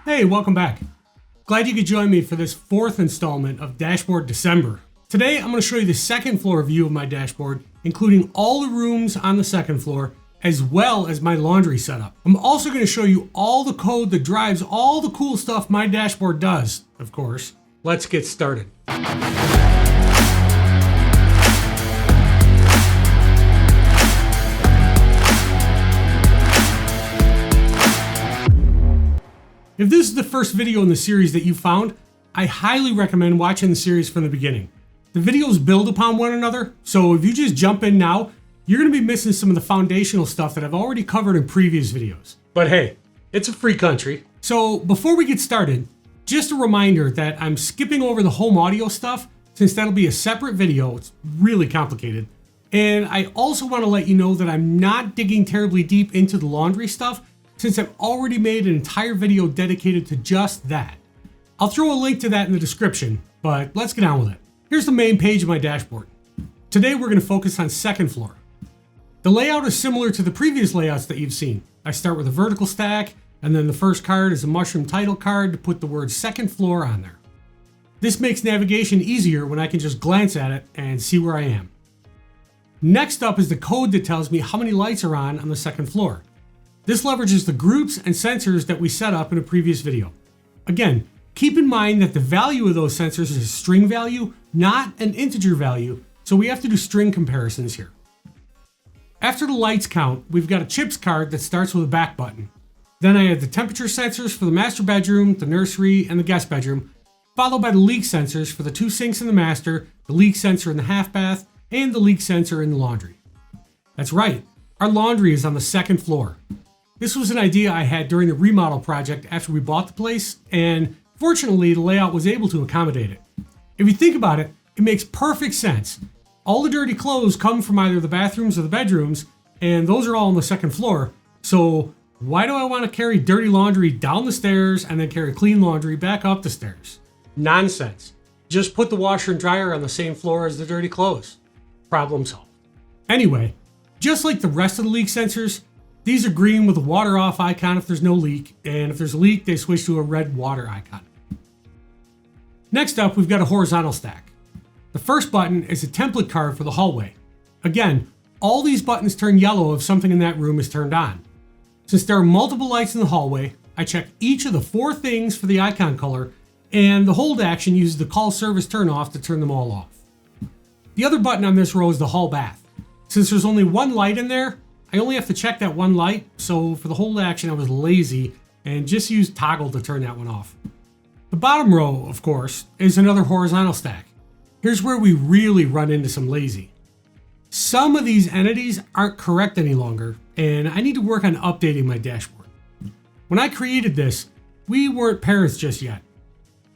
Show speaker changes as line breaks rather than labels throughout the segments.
Hey, welcome back. Glad you could join me for this fourth installment of Dashboard December. Today, I'm going to show you the second floor view of my dashboard, including all the rooms on the second floor, as well as my laundry setup. I'm also going to show you all the code that drives all the cool stuff my dashboard does, of course. Let's get started. If this is the first video in the series that you found, I highly recommend watching the series from the beginning. The videos build upon one another, so if you just jump in now, you're going to be missing some of the foundational stuff that I've already covered in previous videos. But hey, it's a free country. So before we get started, just a reminder that I'm skipping over the home audio stuff since that'll be a separate video. It's really complicated. And I also want to let you know that I'm not digging terribly deep into the laundry stuff since I've already made an entire video dedicated to just that. I'll throw a link to that in the description, but let's get on with it. Here's the main page of my dashboard. Today we're going to focus on second floor. The layout is similar to the previous layouts that you've seen. I start with a vertical stack, and then the first card is a mushroom title card to put the word second floor on there. This makes navigation easier when I can just glance at it and see where I am. Next up is the code that tells me how many lights are on the second floor. This leverages the groups and sensors that we set up in a previous video. Again, keep in mind that the value of those sensors is a string value, not an integer value, so we have to do string comparisons here. After the lights count, we've got a chips card that starts with a back button. Then I add the temperature sensors for the master bedroom, the nursery, and the guest bedroom, followed by the leak sensors for the two sinks in the master, the leak sensor in the half bath, and the leak sensor in the laundry. That's right, our laundry is on the second floor. This was an idea I had during the remodel project after we bought the place, and fortunately the layout was able to accommodate it. If you think about it, it makes perfect sense. All the dirty clothes come from either the bathrooms or the bedrooms, and those are all on the second floor, so why do I want to carry dirty laundry down the stairs and then carry clean laundry back up the stairs? Nonsense. Just put the washer and dryer on the same floor as the dirty clothes. Problem solved. Anyway, just like the rest of the leak sensors, these are green with a water off icon if there's no leak, and if there's a leak, they switch to a red water icon. Next up, we've got a horizontal stack. The first button is a template card for the hallway. Again, all these buttons turn yellow if something in that room is turned on. Since there are multiple lights in the hallway, I check each of the four things for the icon color, and the hold action uses the call service turn off to turn them all off. The other button on this row is the hall bath. Since there's only one light in there, I only have to check that one light, so for the hold action I was lazy and just used toggle to turn that one off. The bottom row, of course, is another horizontal stack. Here's where we really run into some lazy. Some of these entities aren't correct any longer, and I need to work on updating my dashboard. When I created this, we weren't parents just yet.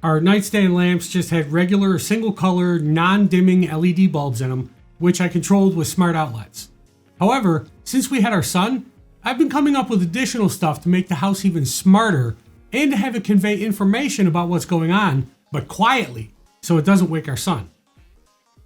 Our nightstand lamps just had regular single color, non-dimming LED bulbs in them, which I controlled with smart outlets. However, since we had our son, I've been coming up with additional stuff to make the house even smarter and to have it convey information about what's going on, but quietly, so it doesn't wake our son.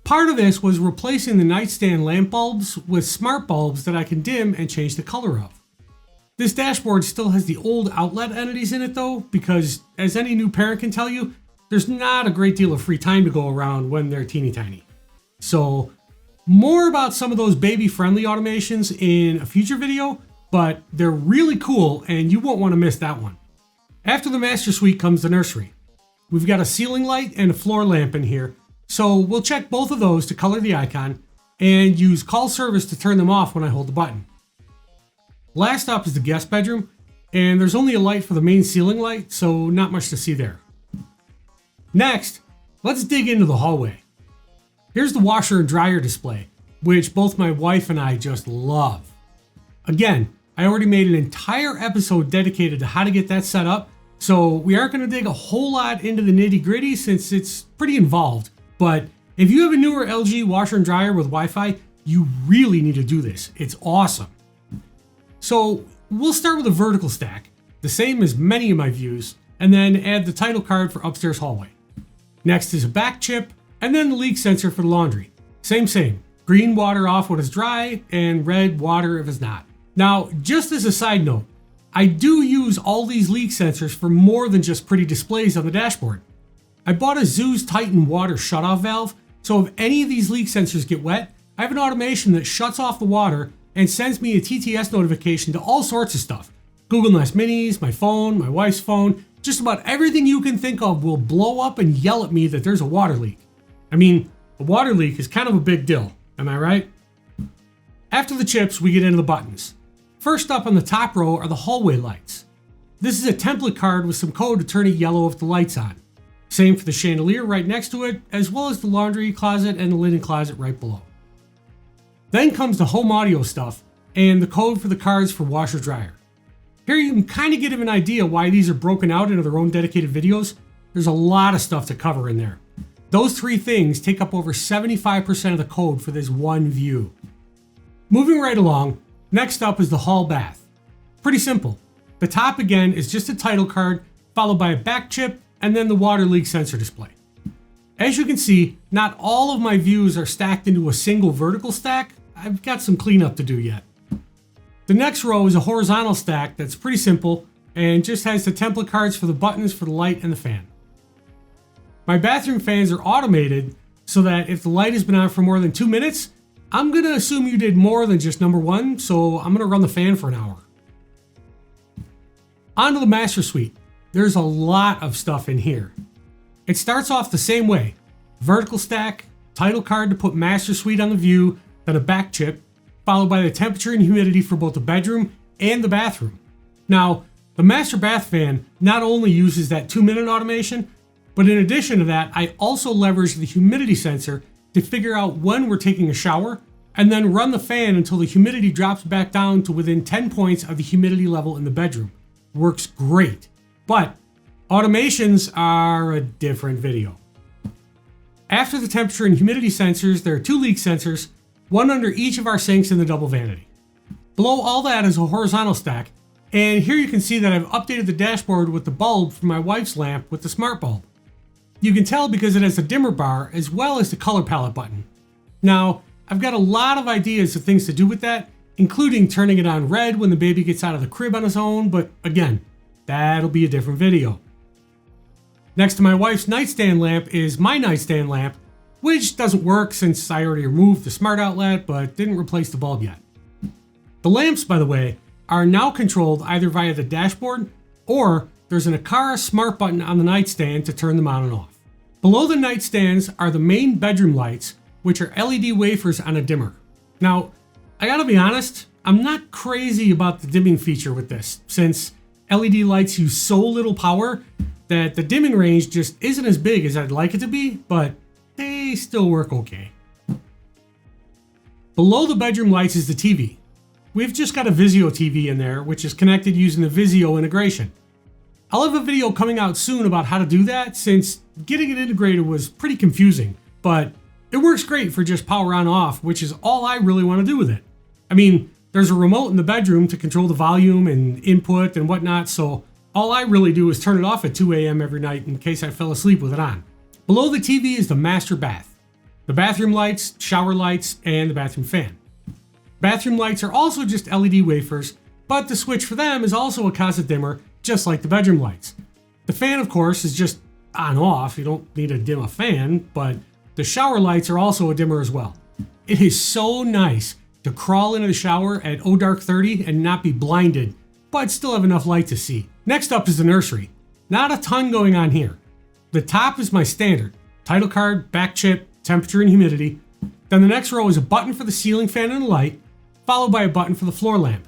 Part of this was replacing the nightstand lamp bulbs with smart bulbs that I can dim and change the color of. This dashboard still has the old outlet entities in it though, because as any new parent can tell you, there's not a great deal of free time to go around when they're teeny tiny. So, more about some of those baby-friendly automations in a future video, but they're really cool and you won't want to miss that one. After the master suite comes the nursery. We've got a ceiling light and a floor lamp in here, so we'll check both of those to color the icon and use call service to turn them off when I hold the button. Last up is the guest bedroom, and there's only a light for the main ceiling light, so not much to see there. Next, let's dig into the hallway. Here's the washer and dryer display, which both my wife and I just love. Again, I already made an entire episode dedicated to how to get that set up, so we aren't going to dig a whole lot into the nitty gritty since it's pretty involved. But if you have a newer LG washer and dryer with Wi-Fi, you really need to do this. It's awesome. So we'll start with a vertical stack, the same as many of my views, and then add the title card for upstairs hallway. Next is a back chip, and then the leak sensor for the laundry. Same. Green water off when it's dry, and red water if it's not. Now, just as a side note, I do use all these leak sensors for more than just pretty displays on the dashboard. I bought a Zeus Titan water shutoff valve, so if any of these leak sensors get wet, I have an automation that shuts off the water and sends me a TTS notification to all sorts of stuff. Google Nest Minis, my phone, my wife's phone, just about everything you can think of will blow up and yell at me that there's a water leak. I mean, a water leak is kind of a big deal, am I right? After the chips, we get into the buttons. First up on the top row are the hallway lights. This is a template card with some code to turn it yellow if the light's on. Same for the chandelier right next to it, as well as the laundry closet and the linen closet right below. Then comes the home audio stuff and the code for the cards for washer dryer. Here you can kind of get an idea why these are broken out into their own dedicated videos. There's a lot of stuff to cover in there. Those three things take up over 75% of the code for this one view. Moving right along, next up is the hall bath. Pretty simple. The top again is just a title card, followed by a back chip, and then the water leak sensor display. As you can see, not all of my views are stacked into a single vertical stack. I've got some cleanup to do yet. The next row is a horizontal stack that's pretty simple and just has the template cards for the buttons for the light and the fan. My bathroom fans are automated so that if the light has been on for more than 2 minutes, I'm gonna assume you did more than just number one, so I'm gonna run the fan for an hour. On to the master suite. There's a lot of stuff in here. It starts off the same way. Vertical stack, title card to put master suite on the view, then a back chip, followed by the temperature and humidity for both the bedroom and the bathroom. Now, the master bath fan not only uses that 2-minute automation, but in addition to that, I also leverage the humidity sensor to figure out when we're taking a shower, and then run the fan until the humidity drops back down to within 10 points of the humidity level in the bedroom. Works great, but automations are a different video. After the temperature and humidity sensors, there are 2 leak sensors, one under each of our sinks in the double vanity. Below all that is a horizontal stack, and here you can see that I've updated the dashboard with the bulb for my wife's lamp with the smart bulb. You can tell because it has the dimmer bar as well as the color palette button. Now, I've got a lot of ideas of things to do with that, including turning it on red when the baby gets out of the crib on his own, but again, that'll be a different video. Next to my wife's nightstand lamp is my nightstand lamp, which doesn't work since I already removed the smart outlet but didn't replace the bulb yet. The lamps, by the way, are now controlled either via the dashboard or there's an Aqara smart button on the nightstand to turn them on and off. Below the nightstands are the main bedroom lights, which are LED wafers on a dimmer. Now, I gotta be honest, I'm not crazy about the dimming feature with this, since LED lights use so little power that the dimming range just isn't as big as I'd like it to be, but they still work okay. Below the bedroom lights is the TV. We've just got a Vizio TV in there, which is connected using the Vizio integration. I'll have a video coming out soon about how to do that, since getting it integrated was pretty confusing, but it works great for just power on off, which is all I really want to do with it. I mean, there's a remote in the bedroom to control the volume and input and whatnot, so all I really do is turn it off at 2 a.m. every night in case I fell asleep with it on. Below the TV is the master bath, the bathroom lights, shower lights, and the bathroom fan. Bathroom lights are also just LED wafers, but the switch for them is also a Aqara dimmer, just like the bedroom lights. The fan, of course, is just on-off. You don't need to dim a fan, but the shower lights are also a dimmer as well. It is so nice to crawl into the shower at dark 30 and not be blinded, but still have enough light to see. Next up is the nursery. Not a ton going on here. The top is my standard, title card, back chip, temperature and humidity. Then the next row is a button for the ceiling fan and the light, followed by a button for the floor lamp.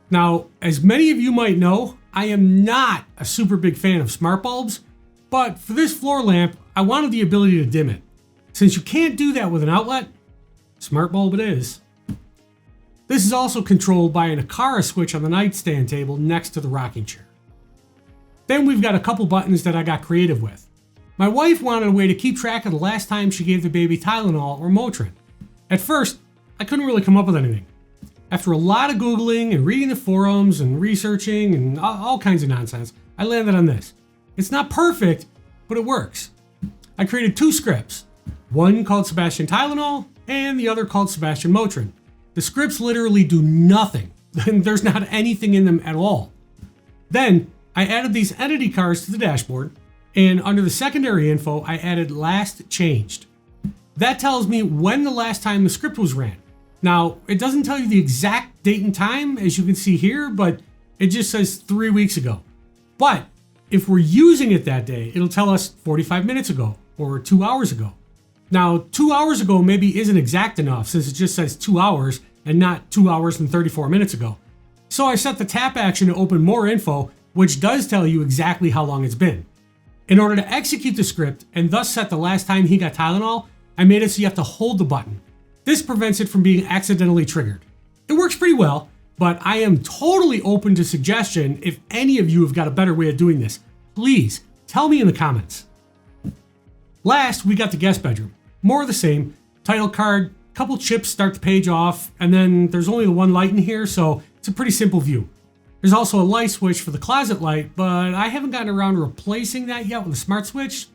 Now, as many of you might know, I am not a super big fan of smart bulbs, but for this floor lamp, I wanted the ability to dim it. Since you can't do that with an outlet, smart bulb it is. This is also controlled by an Aqara switch on the nightstand table next to the rocking chair. Then we've got a couple buttons that I got creative with. My wife wanted a way to keep track of the last time she gave the baby Tylenol or Motrin. At first, I couldn't really come up with anything. After a lot of Googling and reading the forums and researching and all kinds of nonsense, I landed on this. It's not perfect, but it works. I created 2 scripts, one called Sebastian Tylenol and the other called Sebastian Motrin. The scripts literally do nothing. There's not anything in them at all. Then I added these entity cards to the dashboard, and under the secondary info, I added last changed. That tells me when the last time the script was ran. Now, it doesn't tell you the exact date and time, as you can see here, but it just says 3 weeks ago. But if we're using it that day, it'll tell us 45 minutes ago or 2 hours ago. Now, 2 hours ago maybe isn't exact enough since it just says 2 hours and not 2 hours and 34 minutes ago. So I set the tap action to open more info, which does tell you exactly how long it's been. In order to execute the script and thus set the last time he got Tylenol, I made it so you have to hold the button. This prevents it from being accidentally triggered. It works pretty well, but I am totally open to suggestion if any of you have got a better way of doing this. Please tell me in the comments. Last, we got the guest bedroom. More of the same. Title card, couple chips start the page off, and then there's only the one light in here, so it's a pretty simple view. There's also a light switch for the closet light, but I haven't gotten around to replacing that yet with a smart switch.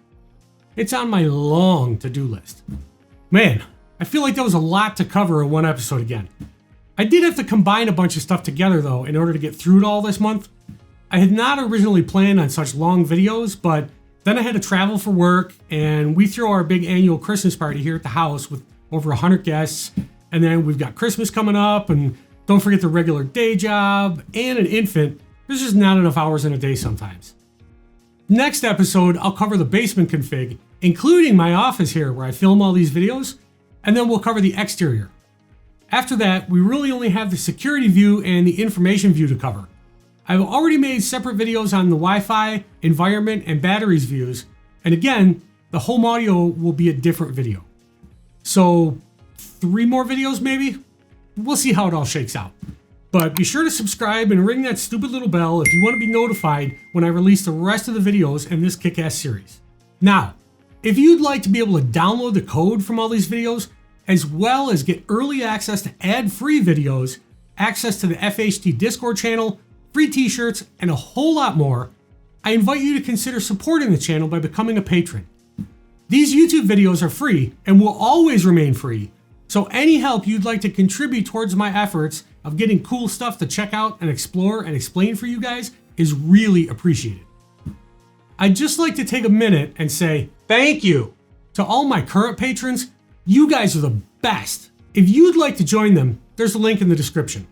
It's on my long to-do list. Man, I feel like there was a lot to cover in one episode again. I did have to combine a bunch of stuff together though in order to get through it all this month. I had not originally planned on such long videos, but then I had to travel for work, and we throw our big annual Christmas party here at the house with over 100 guests, and then we've got Christmas coming up, and don't forget the regular day job and an infant. There's just not enough hours in a day sometimes. Next episode, I'll cover the basement config, including my office here where I film all these videos, and then we'll cover the exterior. After that, we really only have the security view and the information view to cover. I've already made separate videos on the Wi-Fi, environment, and batteries views, and again, the home audio will be a different video. So 3 more videos maybe? We'll see how it all shakes out. But be sure to subscribe and ring that stupid little bell if you want to be notified when I release the rest of the videos in this kick-ass series. Now, if you'd like to be able to download the code from all these videos, as well as get early access to ad-free videos, access to the FHT Discord channel, free t-shirts, and a whole lot more, I invite you to consider supporting the channel by becoming a patron. These YouTube videos are free and will always remain free, so any help you'd like to contribute towards my efforts of getting cool stuff to check out and explore and explain for you guys is really appreciated. I'd just like to take a minute and say thank you to all my current patrons. You guys are the best. If you'd like to join them, there's a link in the description.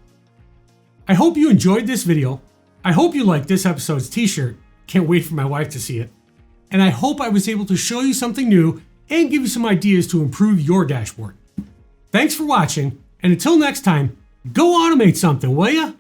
I hope you enjoyed this video. I hope you liked this episode's t-shirt. Can't wait for my wife to see it. And I hope I was able to show you something new and give you some ideas to improve your dashboard. Thanks for watching, and until next time, go automate something, will ya?